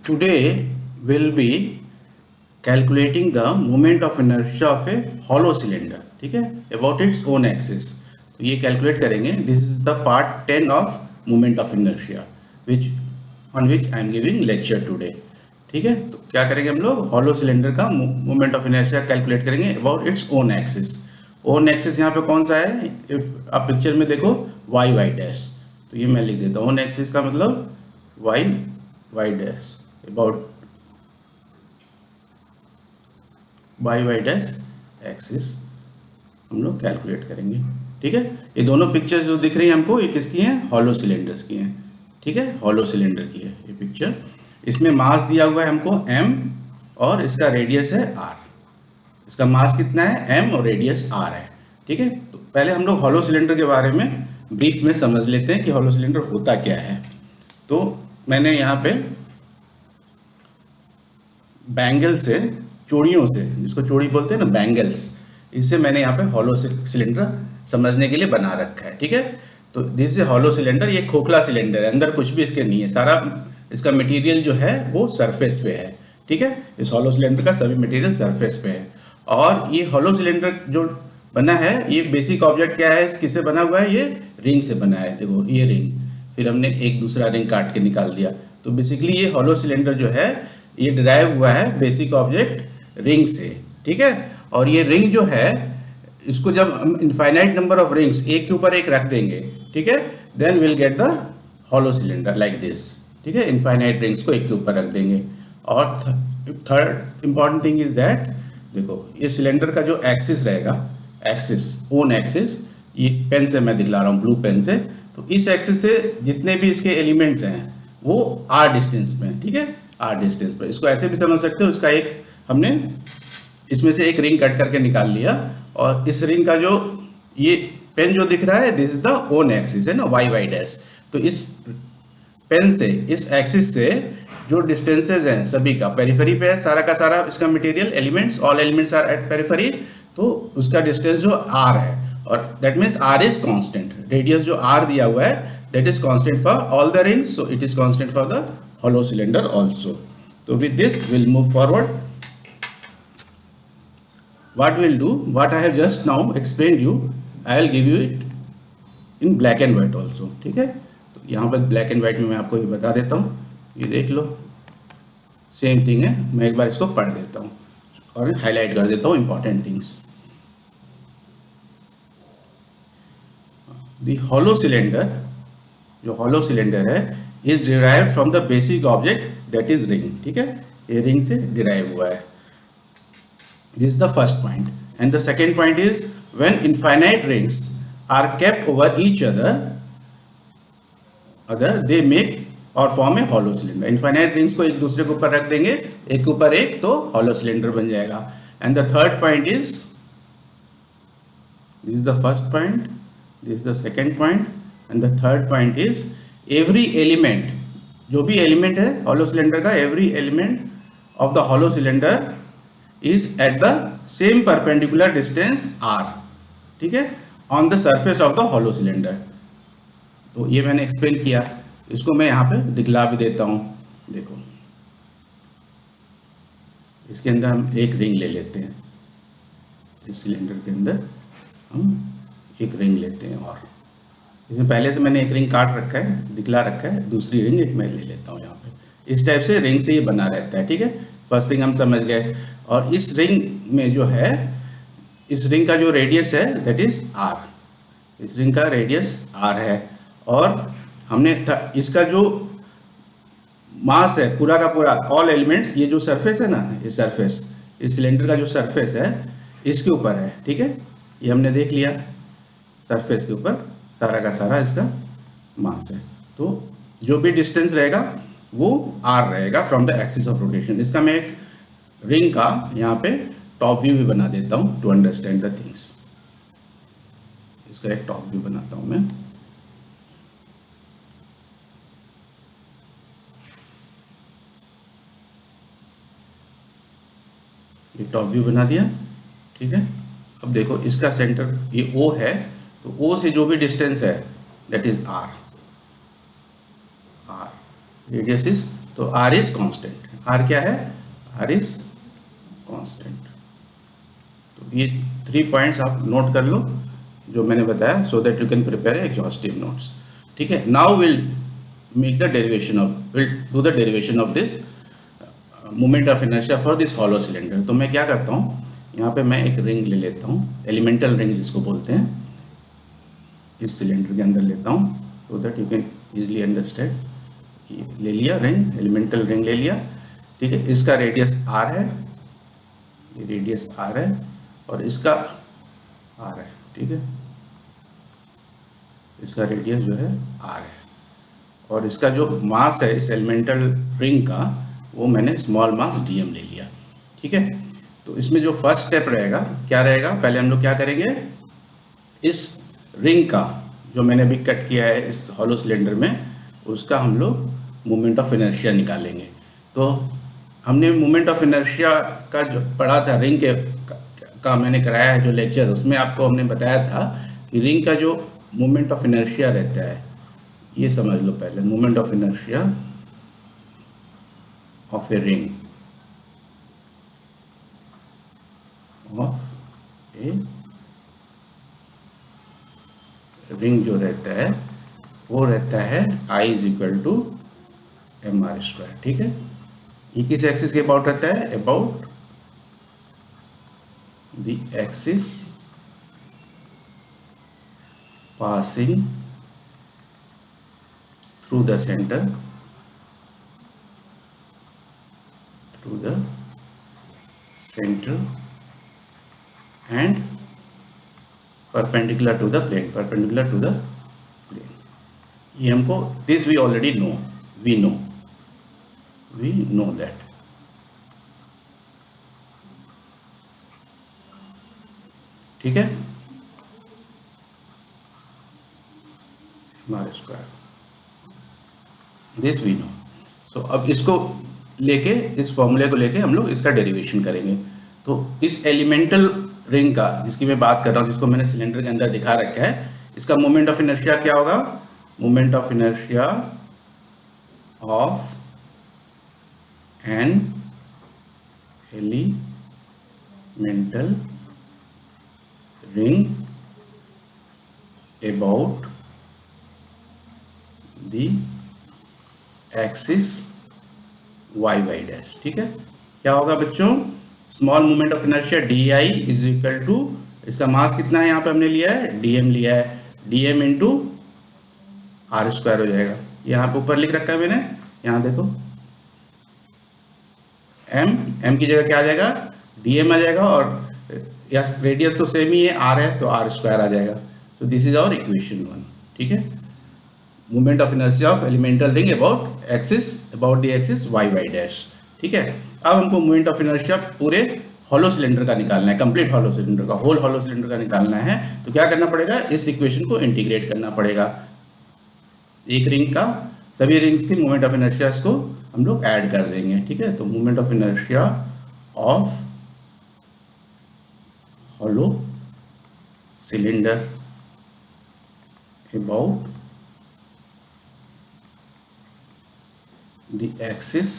Today we'll be calculating the moment of inertia of a hollow cylinder. ठीक है, about its own axis. तो ये calculate करेंगे. This is the part 10 of moment of inertia, which on which I am giving lecture today. ठीक है, तो क्या करेंगे हम लोग hollow cylinder का moment of inertia calculate करेंगे about its own axis. own axis यहाँ पे कौन सा है? If आप पिक्चर में देखो y dash, तो ये मैं लिख देता हूँ. own axis का मतलब y dash about y dash axis हम लोग कैलकुलेट करेंगे. ठीक है, ये दोनों पिक्चर्स जो दिख रही हैं हमको, ये किसकी हैं? हॉलो सिलेंडर्स की हैं. ठीक है, हॉलो सिलेंडर की है ये पिक्चर. इसमें मास दिया हुआ है हमको m और इसका रेडियस है r. इसका मास कितना है? m और रेडियस r है. ठीक है, तो पहले हम लोग हॉलो सिलेंडर के बारे में ब्रीफ में समझ लेते हैं कि हॉलो सिलेंडर होता क्या है. तो मैंने यहाँ पे बैंगल से, चूड़ियों से, जिसको चूड़ी बोलते हैं ना, बैंगल्स, इससे मैंने यहाँ पे हॉलो सिलेंडर समझने के लिए बना रखा है. ठीक है, तो दिस इज हॉलो सिलेंडर. ये खोखला सिलेंडर है, अंदर कुछ भी इसके नहीं है, सारा इसका मटेरियल जो है वो सरफेस पे है. ठीक है, इस हॉलो सिलेंडर का सभी मटेरियल सरफेस पे है. और ये हॉलो सिलेंडर जो बना है, ये बेसिक ऑब्जेक्ट क्या है, किससे बना हुआ है? ये रिंग से बना है. देखो ये रिंग, फिर हमने एक दूसरा रिंग काट के निकाल दिया. तो बेसिकली ये हॉलो सिलेंडर जो है ये डिराइव हुआ है बेसिक ऑब्जेक्ट रिंग से. ठीक है, और ये रिंग जो है, इसको जब हम इनफाइनाइट नंबर ऑफ रिंग्स एक के ऊपर एक रख देंगे, ठीक है, then will get the hollow cylinder like this. ठीक है, इनफाइनाइट रिंग्स को एक के ऊपर रख देंगे. और third important thing is that, देखो ये सिलेंडर का जो एक्सिस रहेगा, एक्सिस, ओन एक्सिस, ये पेन से मैं दिखला रहा हूँ, ब्लू पेन से. तो इस एक्सिस से जितने भी इसके एलिमेंट्स हैं वो आर डिस्टेंस में. ठीक है, आर डिस्टेंस पर. इसको ऐसे भी समझ सकते हो, इसका एक हमने इसमें से एक रिंग कट करके निकाल लिया, और इस रिंग का जो ये पेन जो दिख रहा है, this is the own axis है ना, वाई डैश. तो इस पेन से, इस एक्सिस से जो डिस्टेंसेज हैं सभी का, पेरिफेरी पे है सारा का सारा इसका material, elements, all elements are at periphery. तो उसका डिस्टेंस जो आर है, और that means R is constant. Radius जो आर दिया हुआ है that is constant for all the rings, so it is constant for the hollow cylinder also. So with this we'll move forward. What we'll do, what I have just now explained you, I'll give you it in black and white also. ठीक है, तो यहाँ पर black and white में मैं आपको ये बता देता हूँ, ये देख लो, सेम थिंग है. मैं एक बार इसको पढ़ देता हूँ और हाईलाइट कर देता हूँ important things. The hollow cylinder, जो hollow cylinder है, is derived from the basic object that is ring. ठीक है, ये ring से derive हुआ है. This is the first point. And the second point is when infinite rings are kept over each other, they make or form a hollow cylinder. Infinite rings को एक दूसरे के ऊपर रख देंगे, एक के ऊपर एक, तो hollow cylinder बन जाएगा. And the third point is, this is the first point, this is the second point, and the third point is every element, जो भी एलिमेंट है हॉलो सिलेंडर का, every element of the hollow cylinder is at the same perpendicular distance r. ठीक है, on the surface of the hollow cylinder. तो ये मैंने explain किया, इसको मैं यहाँ पे दिखला भी देता हूँ. देखो इसके अंदर हम एक रिंग ले लेते हैं, इस सिलेंडर के अंदर हम एक रिंग लेते हैं, और इसमें पहले से मैंने एक रिंग काट रखा है, दिखला रखा है, दूसरी रिंग एक मैं ले लेता हूँ यहाँ पे. इस टाइप से रिंग से ये बना रहता है. ठीक है, फर्स्ट थिंग हम समझ गए. और इस रिंग में जो है, इस रिंग का जो रेडियस है दैट इज आर. इस रिंग का रेडियस आर है, और हमने इसका जो मास है पूरा का पूरा, ऑल एलिमेंट्स, ये जो सरफेस है ना, ये सरफेस, इस सिलेंडर का जो सरफेस है इसके ऊपर है. ठीक है, ये हमने देख लिया, सरफेस के ऊपर सारा का सारा इसका मास है. तो जो भी डिस्टेंस रहेगा वो आर रहेगा from the axis of rotation. इसका मैं एक रिंग का यहाँ पे टॉप व्यू भी बना देता हूँ टू अंडरस्टैंड द थिंग्स. इसका एक टॉप व्यू बनाता हूँ मैं. ये टॉप व्यू बना दिया. ठीक है, अब देखो इसका सेंटर ये O है, तो O से जो भी डिस्टेंस है that is R. Radius is, तो तो आर इज कांस्टेंट। आर क्या है? R is constant. तो ये 3 पॉइंट्स आप नोट कर लो जो मैंने बताया, सो that you can prepare exhaustive notes. ठीक है, now will make the derivation of, will do the derivation of this moment of inertia for this hollow cylinder. तो मैं क्या करता हूँ, यहाँ पे मैं एक रिंग ले लेता हूँ, एलिमेंटल रिंग जिसको बोलते हैं, इस सिलेंडर के अंदर लेता हूँ, सो that you can easily understand. ले लिया रिंग, एलिमेंटल रिंग ले लिया। ठीक है, इसका रेडियस r है, ये रेडियस r है और इसका r है। ठीक है, इसका रेडियस जो है r है और इसका जो मास है इस एलिमेंटल रिंग का, वो मैंने स्मॉल मास dm ले लिया। ठीक है, तो इसमें जो फर्स्ट स्टेप रहेगा क्या रहेगा, पहले हम लोग क्या करेंगे, इस रिंग का जो मैंने अभी कट किया है इस हॉलो सिलेंडर में, उसका हम लोग मोमेंट ऑफ इनर्शिया निकालेंगे। तो हमने मोमेंट ऑफ इनर्शिया का जो पढ़ा था, रिंग के का मैंने कराया है जो लेक्चर, उसमें आपको हमने बताया था कि रिंग का जो मोमेंट ऑफ इनर्शिया रहता है, ये समझ लो पहले, moment of inertia of a ring, of a ring जो रहता है वो रहता है I is equal to mr²। ठीक है, ये किस एक्सिस के अबाउट रहता है, about the axis passing through the centre, through the centre and perpendicular to the plane, perpendicular to the plane। ये हमको, this we already know, we know that। ठीक है, mr², this we know। so अब इसको लेके, इस फॉर्मूले को लेके हम लोग इसका डेरिवेशन करेंगे। तो इस एलिमेंटल रिंग का जिसकी मैं बात कर रहा हूँ, जिसको मैंने सिलेंडर के अंदर दिखा रखा है, इसका मोमेंट ऑफ इनर्शिया क्या होगा, moment of inertia of an elemental ring about the axis y dash. ठीक है, क्या होगा बच्चों, small moment of inertia D is equal to, इसका मास कितना है यहाँ पे हमने लिया है, dm लिया है, dm इंटू r² हो जाएगा। यहाँ पे ऊपर लिख रखा है मैंने, यहाँ देखो, m की जगह क्या आ जाएगा, dm आ जाएगा, और रेडियस तो सेम ही है, r है तो r² आ जाएगा। तो दिस इज आवर इक्वेशन 1। ठीक है, moment of inertia of elemental ring about axis, about the axis y dash. ठीक है, अब हमको मोमेंट ऑफ इनर्शिया पूरे हॉलो सिलेंडर का निकालना है, कंप्लीट हॉलो सिलेंडर का, होल हॉलो सिलेंडर का निकालना है। तो क्या करना पड़ेगा, इस इक्वेशन को इंटीग्रेट करना पड़ेगा। एक रिंग का सभी रिंग्स की मोमेंट ऑफ इनर्शिया को हम लोग ऐड कर देंगे। ठीक है, तो moment of inertia of hollow cylinder about the axis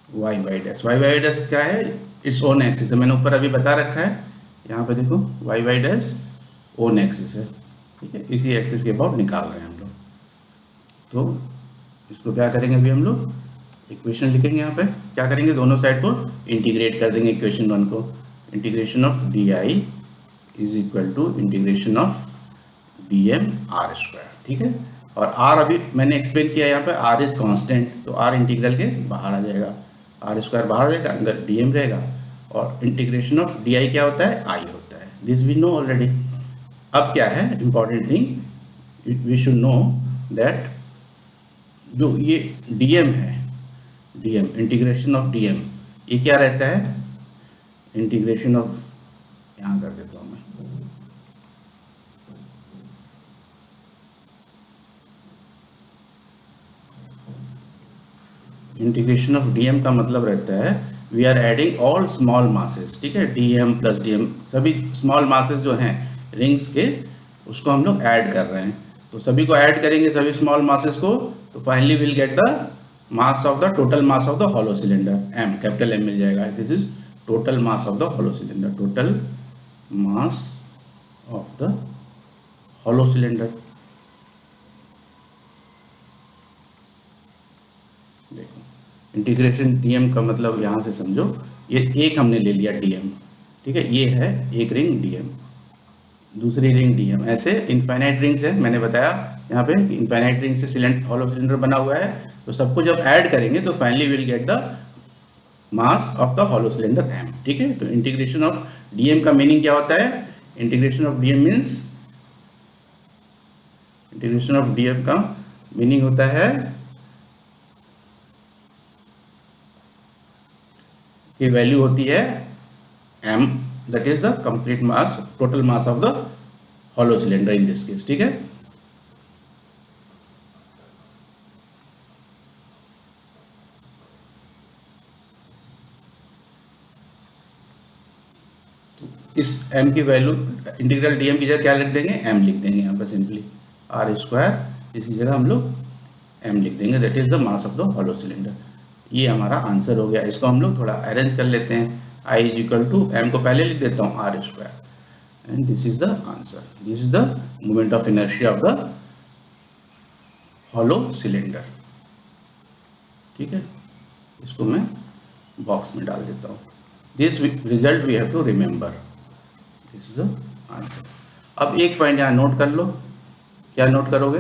y dash. y dash क्या है, इट्स ओन एक्सिस है, मैंने ऊपर अभी बता रखा है, यहाँ पे देखो y डैश ओन एक्सिस है। ठीक है, इसी एक्सिस के अबाउट निकाल रहे हैं हम लोग। तो इसको क्या करेंगे, अभी हम लोग इक्वेशन लिखेंगे, यहाँ पे क्या करेंगे, दोनों साइड को इंटीग्रेट कर देंगे। इक्वेशन 1 को, integration of D is equal to integration of dm r²। ठीक है, और r अभी मैंने एक्सप्लेन किया, यहाँ पे r इज कांस्टेंट, तो r इंटीग्रल के बाहर आ जाएगा, r² बाहर रहेगा, अंदर dm रहेगा, और इंटीग्रेशन ऑफ di क्या होता है, I होता है। This we know already. अब क्या है important thing, we should know that जो ये dm है, dm इंटीग्रेशन ऑफ dm, ये क्या रहता है, इंटीग्रेशन ऑफ, यहाँ कर देता हूँ मैं, इंटीग्रेशन ऑफ dm का मतलब रहता है we are adding all small masses. ठीक है, dm प्लस dm, सभी स्मॉल मासेस जो हैं रिंग्स के, उसको हम लोग ऐड कर रहे हैं। तो सभी को ऐड करेंगे, सभी स्मॉल मासेस को, तो finally will get the mass of the total mass of the hollow cylinder, m, capital M मिल जाएगा। This is total mass of the hollow cylinder, total mass of the hollow cylinder. देखो integration dm का मतलब यहां से समझो, ये एक हमने ले लिया dm, ठीक है, ये है एक रिंग dm, दूसरी रिंग dm, ऐसे इनफाइनाइट रिंग्स है। मैंने बताया यहाँ पे इनफाइनाइट रिंग से सिलेंडर, हॉलो सिलेंडर बना हुआ है, तो सबको जब ऐड करेंगे तो finally will get the mass of the hollow cylinder m, ठीक है। तो इंटीग्रेशन ऑफ dm का मीनिंग क्या होता है? Integration of dm means, integration of dm का मीनिंग होता है की वैल्यू होती है m, that is the complete mass, total mass of the hollow cylinder in this case, ठीक है। इस m की वैल्यू इंटीग्रल dm की जगह क्या लिख देंगे? m लिख देंगे यहाँ पर सिंपली, r स्क्वायर, इसकी जगह हम लोग m लिख देंगे, that is the mass of the hollow cylinder. ये हमारा आंसर हो गया। इसको हम लोग थोड़ा अरेंज कर लेते हैं। I is equal to m को पहले लिख देता हूँ r square, and this is the answer. This is the moment of inertia of the hollow cylinder, ठीक है। इसको मैं बॉक्स में डाल देता हूँ। This result we have to remember, this is the answer. अब एक पॉइंट यहाँ नोट कर लो। क्या नोट करोगे?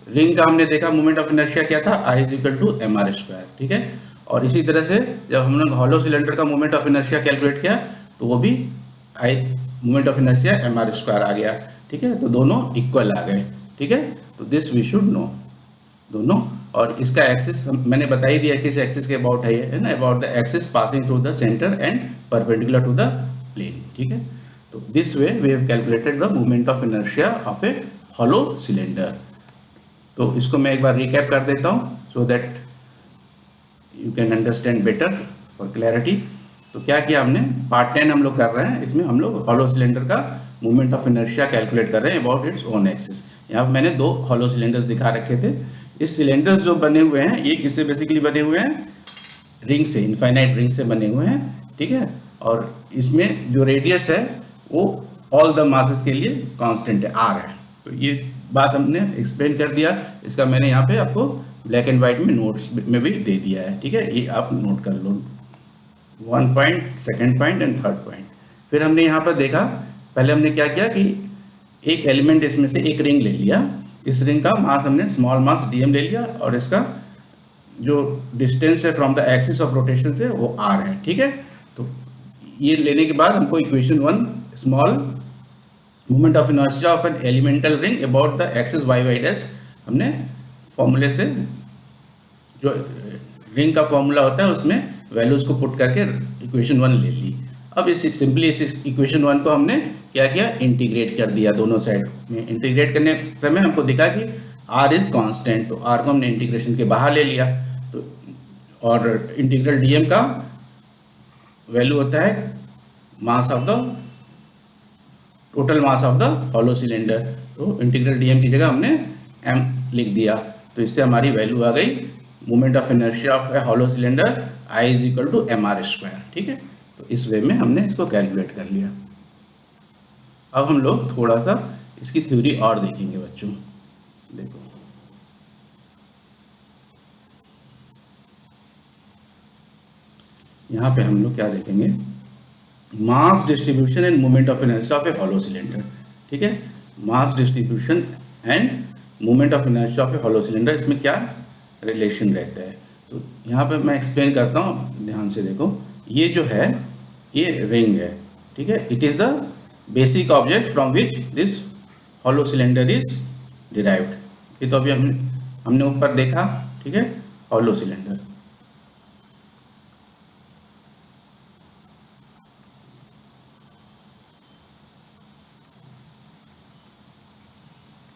रिंग का हमने देखा मोमेंट ऑफ इनर्शिया क्या था? I is equal to mr square, ठीक है। और इसी तरह से जब हम लोग हॉलो सिलेंडर का मोमेंट ऑफ इनर्शिया कैलकुलेट किया तो वो भी moment of inertia mr square आ गया, ठीक है। तो दोनों इक्वल आ गए, ठीक है। तो दिस वी शुड नो दोनों। और इसका एक्सिस मैंने बता ही दिया किस एक्सिस के अबाउट है ना, about the axis passing through the centre and perpendicular to the plane, ठीक है। तो this way we have calculated the moment of inertia of a hollow cylinder. तो इसको मैं एक बार रिकैप कर देता हूं so that you can understand better for clarity. तो क्या किया हमने? पार्ट 10 हम लोग कर रहे हैं, इसमें हम लोग हॉलो सिलेंडर का मोमेंट ऑफ इनर्शिया कैलकुलेट कर रहे हैं अबाउट इट्स ओन एक्सिस। यहाँ मैंने दो हॉलो सिलेंडर्स दिखा रखे थे। इस सिलेंडर्स जो बने हुए हैं ये किससे बेसिकली बने हुए हैं? रिंग से, इनफाइनाइट रिंग से बने हुए हैं, ठीक है। और इसमें जो रेडियस है वो ऑल द मासेस के लिए कांस्टेंट है, r है। तो ये बात हमने एक्सप्लेन कर दिया। इसका मैंने यहाँ पे आपको ब्लैक एंड व्हाइट में नोट्स में भी दे दिया है, ठीक है। ये आप नोट कर लो, 1 point, second point and third point. फिर हमने यहाँ पर देखा, पहले हमने क्या किया कि एक एलिमेंट इसमें से एक रिंग ले लिया, इस रिंग का मास हमने स्मॉल मास dm ले लिया और इसका जो डिस्टेंस है from the axis of rotation से वो r है, ठीक है। तो ये लेने के बाद हमको equation 1 small moment of inertia of an elemental ring about the axis y dash, हमने फॉर्मूले से, जो रिंग का फॉर्मूला होता है उसमें वैल्यूज को पुट करके इक्वेशन 1 ले ली। अब इस सिंपली इस इक्वेशन 1 को हमने क्या किया? इंटीग्रेट कर दिया दोनों साइड में। इंटीग्रेट करने समय हमको दिखा कि r इज कांस्टेंट, तो r को हमने इंटीग्रेशन के बाहर ले लिया। तो और इंटीग्रल dm का वैल्यू होता है mass of the total mass of the hollow cylinder. तो इंटीग्रल dm की जगह हमने m लिख दिया। तो इससे हमारी वैल्यू आ गई moment of inertia of a hollow cylinder I is equal to mr square, ठीक है। तो इस वे में हमने इसको कैलकुलेट कर लिया। अब हम लोग थोड़ा सा इसकी थ्योरी और देखेंगे बच्चों। देखो यहाँ पे हम लोग क्या देखेंगे? Mass distribution end moment of inertia of a hollow cylinder, ठीक है। Mass distribution end moment of inertia of a hollow cylinder, इसमें क्या रिलेशन रहता है? तो यहाँ पे मैं एक्सप्लेन करता हूँ, ध्यान से देखो। ये जो है ये रिंग है, ठीक है। It is the basic object from which this hollow cylinder is derived. ये तो अभी हमने ऊपर देखा, ठीक है, हॉलो सिलेंडर।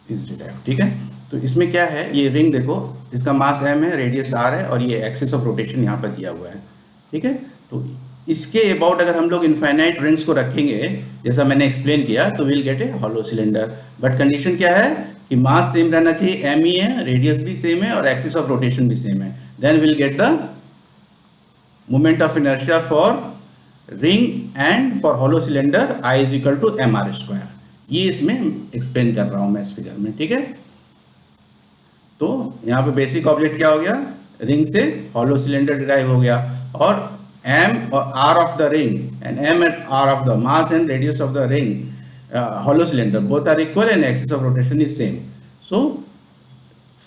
इज डिराइव्ड, ठीक है। तो इसमें क्या है? ये रिंग देखो, इसका मास m है, रेडियस r है और ये एक्सिस ऑफ रोटेशन यहाँ पर दिया हुआ है, ठीक है। तो इसके अबाउट अगर हम लोग इनफाइनाइट रिंग्स को रखेंगे जैसा मैंने एक्सप्लेन किया तो will get A hollow cylinder. But condition क्या है कि मास सेम रहना चाहिए, एम ही है, रेडियस भी सेम है और एक्सिस ऑफ रोटेशन भी सेम है, then will get the moment of inertia for ring and for hollow cylinder I is equal to M R square. ये इसमें एक्सप्लेन कर रहा हूं मैं इस फिगर में, ठीक है। तो यहाँ पे बेसिक ऑब्जेक्ट क्या हो गया, रिंग से हॉलो सिलेंडर डिराइव हो गया, और m और r of the ring and m and r of the mass and radius of the ring hollow cylinder both are equal and axis of rotation is same. So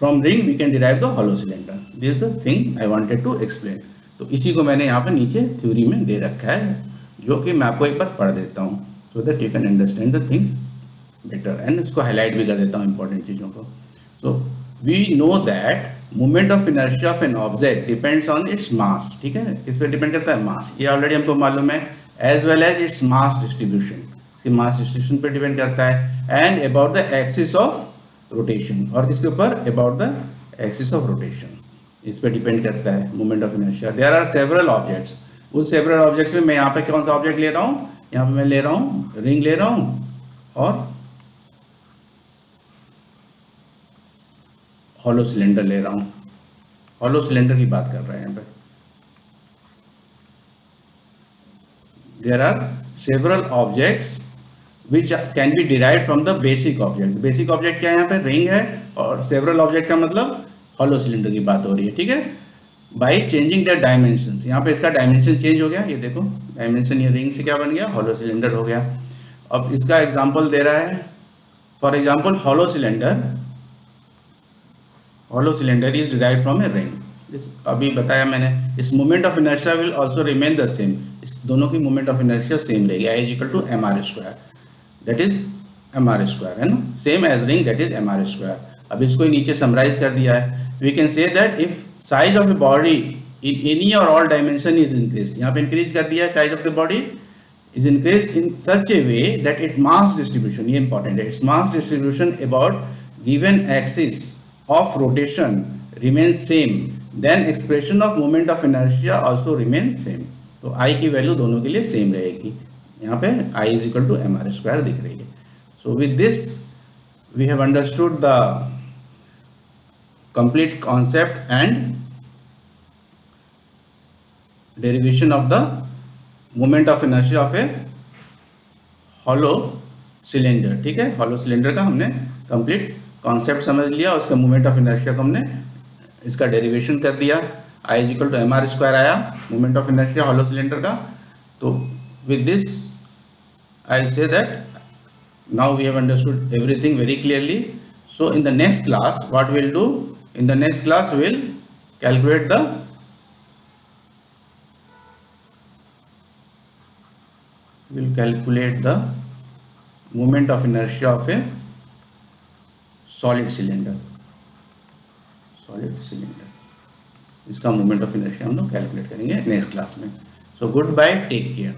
from ring we can derive the hollow cylinder. This is the thing I wanted to explain. तो इसी को मैंने यहाँ पे नीचे theory में दे रखा है, जो कि मैं आपको एक बार पढ़ देता हूँ so that you can understand the things better, and इसको हाईलाइट भी कर देता हूँ इंपॉर्टेंट चीजों को. So we know that moment of inertia of an object depends on its mass, ठीक है, किस पे डिपेंड करता है, मास, ये ऑलरेडी हमको मालूम है, as well as its mass distribution, इसकी मास डिस्ट्रीब्यूशन पे डिपेंड करता है, and about the axis of rotation, और किसके ऊपर, about the axis of rotation, इस पे डिपेंड करता है moment of inertia. There are several objects, उन सेवरल ऑब्जेक्ट्स में मैं यहाँ पे कौन सा ऑब्जेक्ट ले रहा हूँ, यहाँ पे मैं ले रहा हूँ रिंग ले रहा हूँ और हॉलो सिलेंडर ले रहा हूं. हॉलो सिलेंडर की बात कर रहे हैं यहाँ पे. There are several objects which can be derived from the basic object. Basic object क्या है, यहाँ पे रिंग है, और सेवरल ऑब्जेक्ट का मतलब हॉलो सिलेंडर की बात हो रही है, ठीक है. बाई चेंजिंग द डायमेंशन, यहाँ पे इसका डायमेंशन चेंज हो गया, ये देखो डायमेंशन, ये रिंग से क्या बन गया, हॉलो सिलेंडर हो गया. अब इसका एग्जाम्पल दे रहा है, for example hollow cylinder is derived from a ring. अभी बताया मैंने, इस moment of inertia will also remain the same, इस दोनों की मोमेंट ऑफ इनर्शिया सेम रहेगी, I is equal to mr square, that is mr square है ना, same as ring, that is mr square. अब इसको नीचे समराइज कर दिया है, we can say that if size of a body in any और ऑल डायमेंशन इज इंक्रीज्ड, यहाँ पे इंक्रीज कर दिया है, size of the body is increased in such a way that its mass distribution, ये important है, its mass distribution about given axis of rotation remains same, then expression of moment of inertia also remains same. तो I की value दोनों के लिए same रहेगी, यहाँ पे I is equal to mr square दिख रही है. So with this we have understood the complete concept and derivation of the moment of inertia of a hollow cylinder, ठीक है. हॉलो सिलेंडर का हमने कंप्लीट कॉन्सेप्ट समझ लिया, उसका मोमेंट ऑफ इनर्शिया को हमने इसका डेरिवेशन कर दिया, I is equal to mr square आया moment of inertia hollow cylinder का. तो with this I say that now we have understood everything very clearly. So in the next class what will do, in the next class will calculate the moment of inertia of a solid cylinder. इसका moment of inertia हम लोग calculate करेंगे next class में. So goodbye, take care.